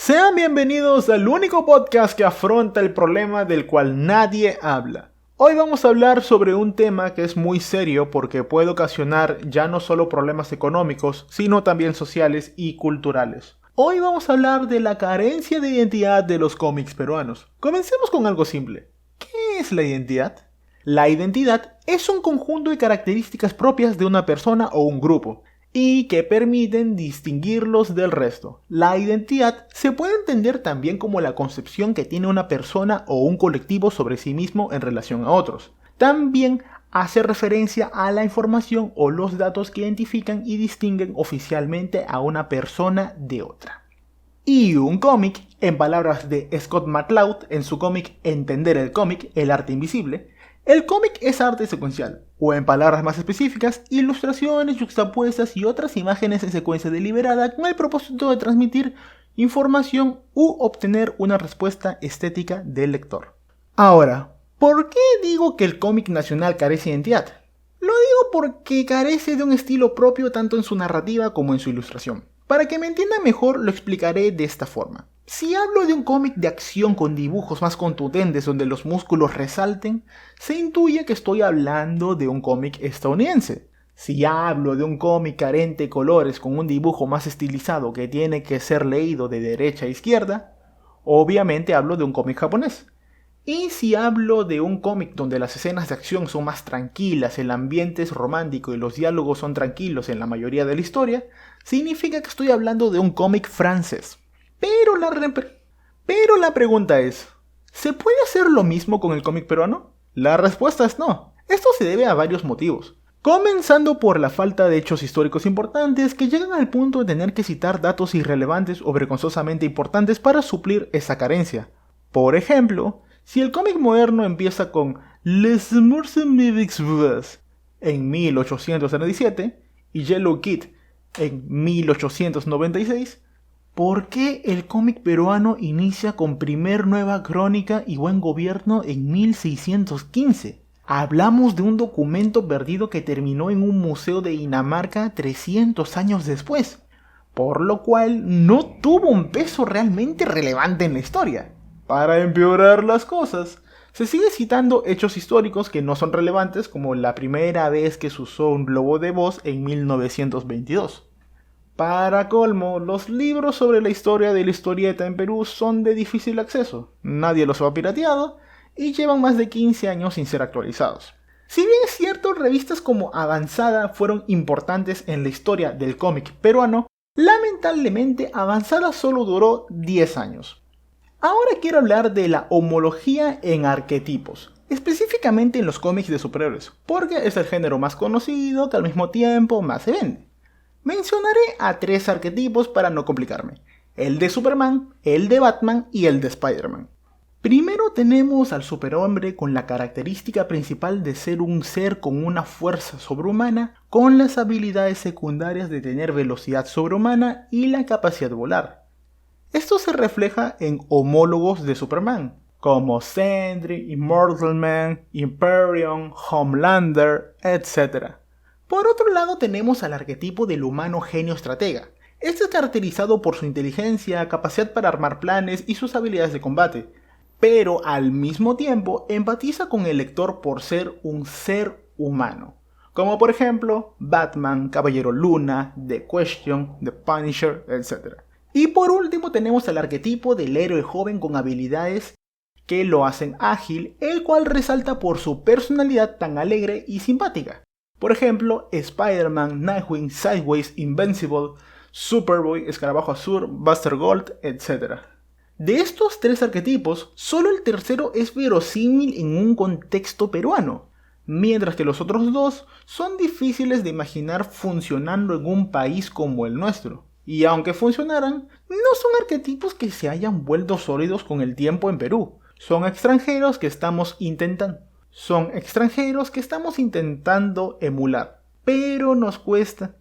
Sean bienvenidos al único podcast que afronta el problema del cual nadie habla. Hoy vamos a hablar sobre un tema que es muy serio porque puede ocasionar ya no solo problemas económicos, sino también sociales y culturales. Hoy vamos a hablar de la carencia de identidad de los cómics peruanos. Comencemos con algo simple. ¿Qué es la identidad? La identidad es un conjunto de características propias de una persona o un grupo y que permiten distinguirlos del resto. La identidad se puede entender también como la concepción que tiene una persona o un colectivo sobre sí mismo en relación a otros. También hace referencia a la información o los datos que identifican y distinguen oficialmente a una persona de otra. Y un cómic, en palabras de Scott McCloud en su cómic Entender el cómic, el arte invisible, el cómic es arte secuencial, o en palabras más específicas, ilustraciones yuxtapuestas y otras imágenes en secuencia deliberada con el propósito de transmitir información u obtener una respuesta estética del lector. Ahora, ¿por qué digo que el cómic nacional carece de identidad? Lo digo porque carece de un estilo propio tanto en su narrativa como en su ilustración. Para que me entienda mejor lo explicaré de esta forma. Si hablo de un cómic de acción con dibujos más contundentes donde los músculos resalten, se intuye que estoy hablando de un cómic estadounidense. Si hablo de un cómic carente de colores con un dibujo más estilizado que tiene que ser leído de derecha a izquierda, obviamente hablo de un cómic japonés. Y si hablo de un cómic donde las escenas de acción son más tranquilas, el ambiente es romántico y los diálogos son tranquilos en la mayoría de la historia, significa que estoy hablando de un cómic francés. Pero la pregunta es, ¿se puede hacer lo mismo con el cómic peruano? La respuesta es no. Esto se debe a varios motivos. Comenzando por la falta de hechos históricos importantes que llegan al punto de tener que citar datos irrelevantes o vergonzosamente importantes para suplir esa carencia. Por ejemplo, si el cómic moderno empieza con Les Morsemivix en 1837 y Yellow Kid en 1896, ¿por qué el cómic peruano inicia con Primer Nueva Crónica y Buen Gobierno en 1615? Hablamos de un documento perdido que terminó en un museo de Dinamarca 300 años después, por lo cual no tuvo un peso realmente relevante en la historia. Para empeorar las cosas, se sigue citando hechos históricos que no son relevantes, como la primera vez que se usó un globo de voz en 1922. Para colmo, los libros sobre la historia de la historieta en Perú son de difícil acceso, nadie los ha pirateado y llevan más de 15 años sin ser actualizados. Si bien es cierto, revistas como Avanzada fueron importantes en la historia del cómic peruano, lamentablemente Avanzada solo duró 10 años. Ahora quiero hablar de la homología en arquetipos, específicamente en los cómics de superhéroes, porque es el género más conocido que al mismo tiempo más se vende. Mencionaré a 3 arquetipos para no complicarme: el de Superman, el de Batman y el de Spider-Man. Primero tenemos al superhombre con la característica principal de ser un ser con una fuerza sobrehumana, con las habilidades secundarias de tener velocidad sobrehumana y la capacidad de volar. Esto se refleja en homólogos de Superman, como Sentry, Immortal Man, Imperium, Homelander, etc. Por otro lado tenemos al arquetipo del humano genio estratega. Este es caracterizado por su inteligencia, capacidad para armar planes y sus habilidades de combate, pero al mismo tiempo empatiza con el lector por ser un ser humano, como por ejemplo Batman, Caballero Luna, The Question, The Punisher, etc. Y por último tenemos al arquetipo del héroe joven con habilidades que lo hacen ágil, el cual resalta por su personalidad tan alegre y simpática. Por ejemplo, Spider-Man, Nightwing, Sideways, Invincible, Superboy, Escarabajo Azul, Buster Gold, etc. De estos 3 arquetipos, solo el tercero es verosímil en un contexto peruano, mientras que los otros 2 son difíciles de imaginar funcionando en un país como el nuestro. Y aunque funcionaran, no son arquetipos que se hayan vuelto sólidos con el tiempo en Perú. Son extranjeros que estamos intentando emular. Pero nos cuesta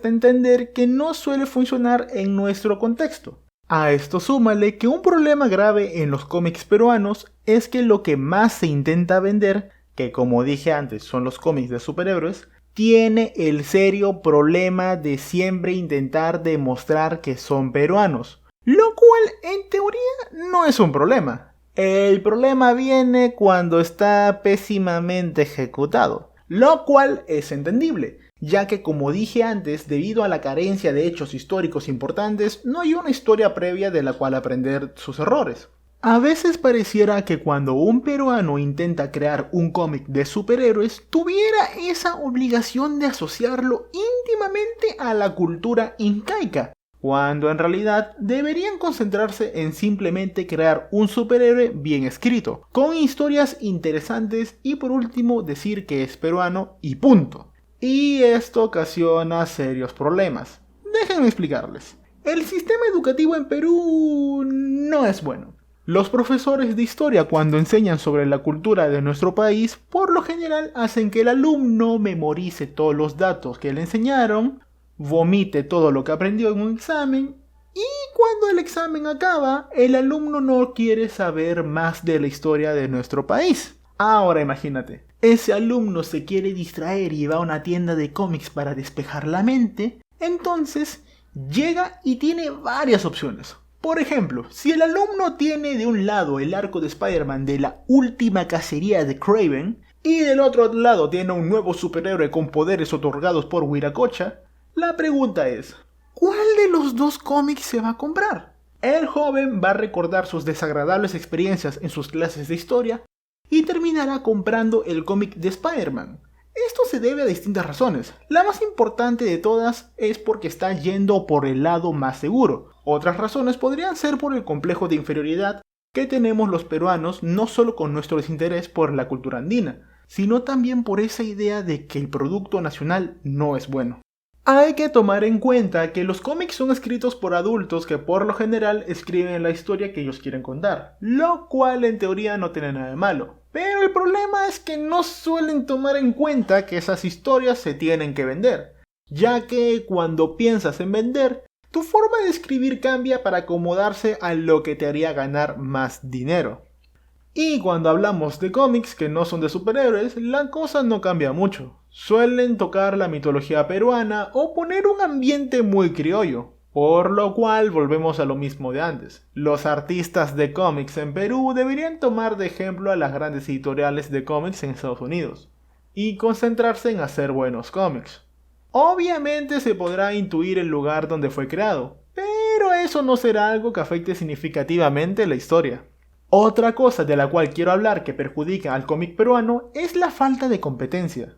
entender que no suele funcionar en nuestro contexto. A esto súmale que un problema grave en los cómics peruanos es que lo que más se intenta vender, que como dije antes son los cómics de superhéroes, tiene el serio problema de siempre intentar demostrar que son peruanos, lo cual en teoría no es un problema. El problema viene cuando está pésimamente ejecutado, lo cual es entendible, ya que como dije antes, debido a la carencia de hechos históricos importantes, no hay una historia previa de la cual aprender sus errores. A veces pareciera que cuando un peruano intenta crear un cómic de superhéroes, tuviera esa obligación de asociarlo íntimamente a la cultura incaica, cuando en realidad deberían concentrarse en simplemente crear un superhéroe bien escrito, con historias interesantes y por último decir que es peruano y punto. Y esto ocasiona serios problemas. Déjenme explicarles. El sistema educativo en Perú no es bueno. Los profesores de historia cuando enseñan sobre la cultura de nuestro país, por lo general hacen que el alumno memorice todos los datos que le enseñaron, vomite todo lo que aprendió en un examen, y cuando el examen acaba, el alumno no quiere saber más de la historia de nuestro país. Ahora imagínate, ese alumno se quiere distraer y va a una tienda de cómics para despejar la mente, entonces llega y tiene varias opciones. Por ejemplo, si el alumno tiene de un lado el arco de Spider-Man de la última cacería de Kraven y del otro lado tiene un nuevo superhéroe con poderes otorgados por Wiracocha, la pregunta es, ¿cuál de los dos cómics se va a comprar? El joven va a recordar sus desagradables experiencias en sus clases de historia y terminará comprando el cómic de Spider-Man. Esto se debe a distintas razones. La más importante de todas es porque está yendo por el lado más seguro. Otras razones podrían ser por el complejo de inferioridad que tenemos los peruanos no solo con nuestro desinterés por la cultura andina, sino también por esa idea de que el producto nacional no es bueno. Hay que tomar en cuenta que los cómics son escritos por adultos que por lo general escriben la historia que ellos quieren contar, lo cual en teoría no tiene nada de malo. Pero el problema es que no suelen tomar en cuenta que esas historias se tienen que vender, ya que cuando piensas en vender, tu forma de escribir cambia para acomodarse a lo que te haría ganar más dinero. Y cuando hablamos de cómics que no son de superhéroes, la cosa no cambia mucho. Suelen tocar la mitología peruana o poner un ambiente muy criollo. Por lo cual volvemos a lo mismo de antes. Los artistas de cómics en Perú deberían tomar de ejemplo a las grandes editoriales de cómics en Estados Unidos y concentrarse en hacer buenos cómics. Obviamente se podrá intuir el lugar donde fue creado, pero eso no será algo que afecte significativamente la historia. Otra cosa de la cual quiero hablar que perjudica al cómic peruano es la falta de competencia.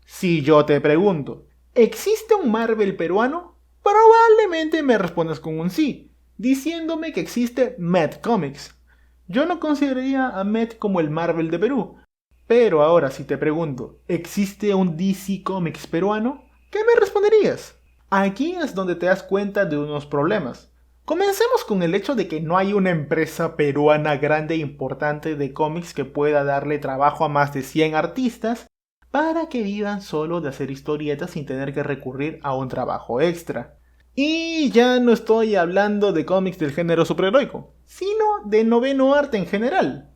Si yo te pregunto, ¿existe un Marvel peruano? Probablemente me respondas con un sí, diciéndome que existe Met Comics. Yo no consideraría a Met como el Marvel de Perú, pero ahora si te pregunto, ¿existe un DC Comics peruano? ¿Qué me responderías? Aquí es donde te das cuenta de unos problemas. Comencemos con el hecho de que no hay una empresa peruana grande e importante de cómics que pueda darle trabajo a más de 100 artistas para que vivan solo de hacer historietas sin tener que recurrir a un trabajo extra. Y ya no estoy hablando de cómics del género superheroico, sino de noveno arte en general.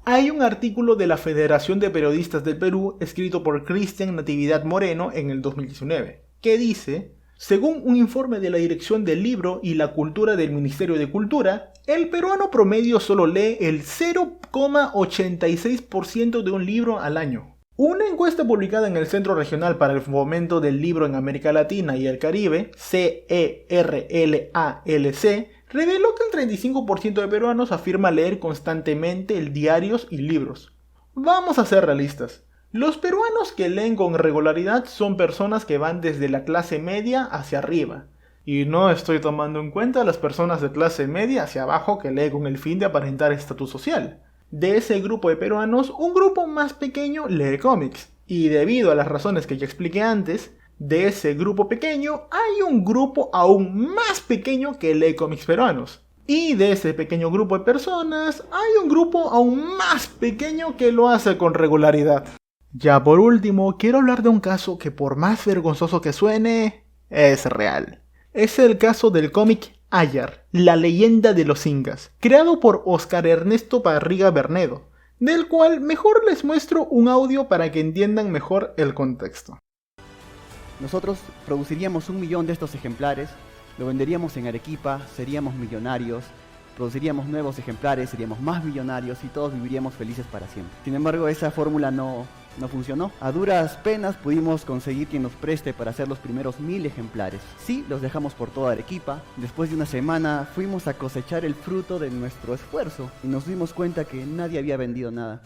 Hay un artículo de la Federación de Periodistas del Perú escrito por Cristian Natividad Moreno en el 2019, que dice: según un informe de la Dirección del Libro y la Cultura del Ministerio de Cultura, el peruano promedio solo lee el 0,86% de un libro al año. Una encuesta publicada en el Centro Regional para el Fomento del Libro en América Latina y el Caribe, CERLALC, reveló que el 35% de peruanos afirma leer constantemente diarios y libros. Vamos a ser realistas. Los peruanos que leen con regularidad son personas que van desde la clase media hacia arriba. Y no estoy tomando en cuenta a las personas de clase media hacia abajo que leen con el fin de aparentar estatus social. De ese grupo de peruanos, un grupo más pequeño lee cómics. Y debido a las razones que ya expliqué antes, de ese grupo pequeño hay un grupo aún más pequeño que lee cómics peruanos. Y de ese pequeño grupo de personas hay un grupo aún más pequeño que lo hace con regularidad. Ya por último, quiero hablar de un caso que por más vergonzoso que suene, es real. Es el caso del cómic Ayar, la leyenda de los incas, creado por Oscar Ernesto Parriga Bernedo, del cual mejor les muestro un audio para que entiendan mejor el contexto. Nosotros produciríamos 1 millón de estos ejemplares, Lo venderíamos en Arequipa, seríamos millonarios, produciríamos nuevos ejemplares, seríamos más millonarios y todos viviríamos felices para siempre. Sin embargo, esa fórmula no funcionó. A duras penas pudimos conseguir quien nos preste para hacer los primeros 1000 ejemplares. Sí, los dejamos por toda Arequipa. Después de una semana fuimos a cosechar el fruto de nuestro esfuerzo y nos dimos cuenta que nadie había vendido nada.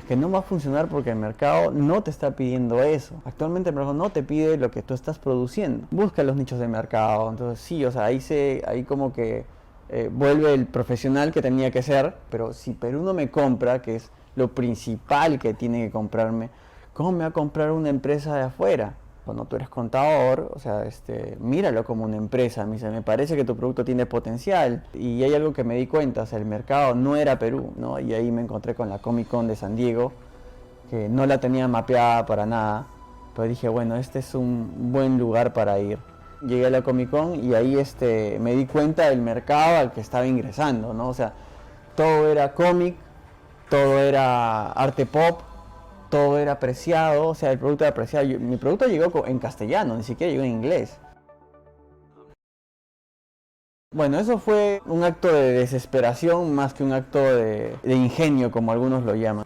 Que no va a funcionar porque el mercado no te está pidiendo eso. Actualmente el mercado no te pide lo que tú estás produciendo. Busca los nichos de mercado. Entonces sí, o sea, ahí como que vuelve el profesional que tenía que ser. Pero si Perú no me compra, que es lo principal que tiene que comprarme, ¿cómo me va a comprar una empresa de afuera? Cuando tú eres contador, o sea, míralo como una empresa. Me parece que tu producto tiene potencial. Y hay algo que me di cuenta, o sea, el mercado no era Perú, ¿no? Y ahí me encontré con la Comic Con de San Diego, que no la tenía mapeada para nada. Pero dije, bueno, este es un buen lugar para ir. Llegué a la Comic Con y ahí me di cuenta del mercado al que estaba ingresando, ¿no? O sea, todo era cómic, todo era arte pop, todo era apreciado, o sea, el producto era apreciado. Mi producto llegó en castellano, ni siquiera llegó en inglés. Bueno, eso fue un acto de desesperación más que un acto de ingenio, como algunos lo llaman.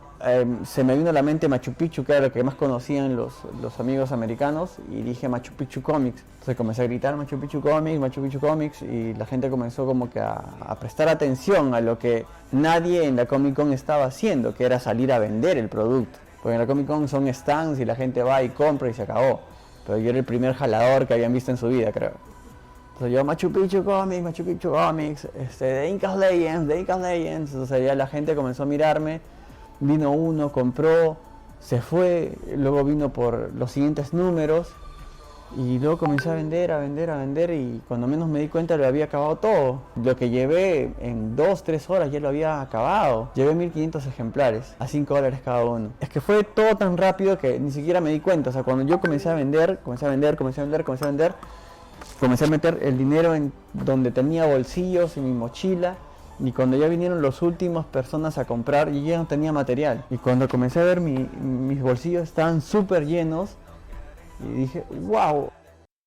Se me vino a la mente Machu Picchu, que era lo que más conocían los amigos americanos, y dije Machu Picchu Comics. Entonces comencé a gritar Machu Picchu Comics, y la gente comenzó como que a prestar atención a lo que nadie en la Comic Con estaba haciendo, que era salir a vender el producto. Porque en la Comic Con son stands y la gente va y compra y se acabó. Pero yo era el primer jalador que habían visto en su vida, creo. Entonces yo, Machu Picchu Comics, The Incas Legends. Entonces ya la gente comenzó a mirarme, vino uno, compró, se fue, luego vino por los siguientes números y luego comencé a vender y cuando menos me di cuenta lo había acabado todo. Lo que llevé en 2-3 horas ya lo había acabado. Llevé 1500 ejemplares a $5 cada uno. Es que fue todo tan rápido que ni siquiera me di cuenta. O sea, cuando yo comencé a vender, comencé a meter el dinero en donde tenía bolsillos, en mi mochila. Y cuando ya vinieron las últimas personas a comprar, yo ya no tenía material. Y cuando comencé a ver mis bolsillos estaban súper llenos. Y dije, wow.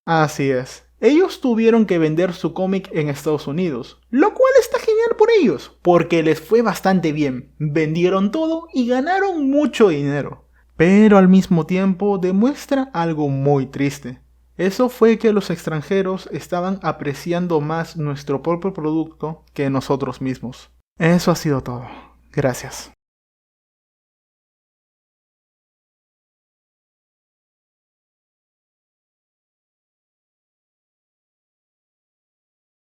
Así es. Ellos tuvieron que vender su cómic en Estados Unidos, lo cual está genial por ellos, porque les fue bastante bien. Vendieron todo y ganaron mucho dinero. Pero al mismo tiempo demuestra algo muy triste. Eso fue que los extranjeros estaban apreciando más nuestro propio producto que nosotros mismos. Eso ha sido todo. Gracias.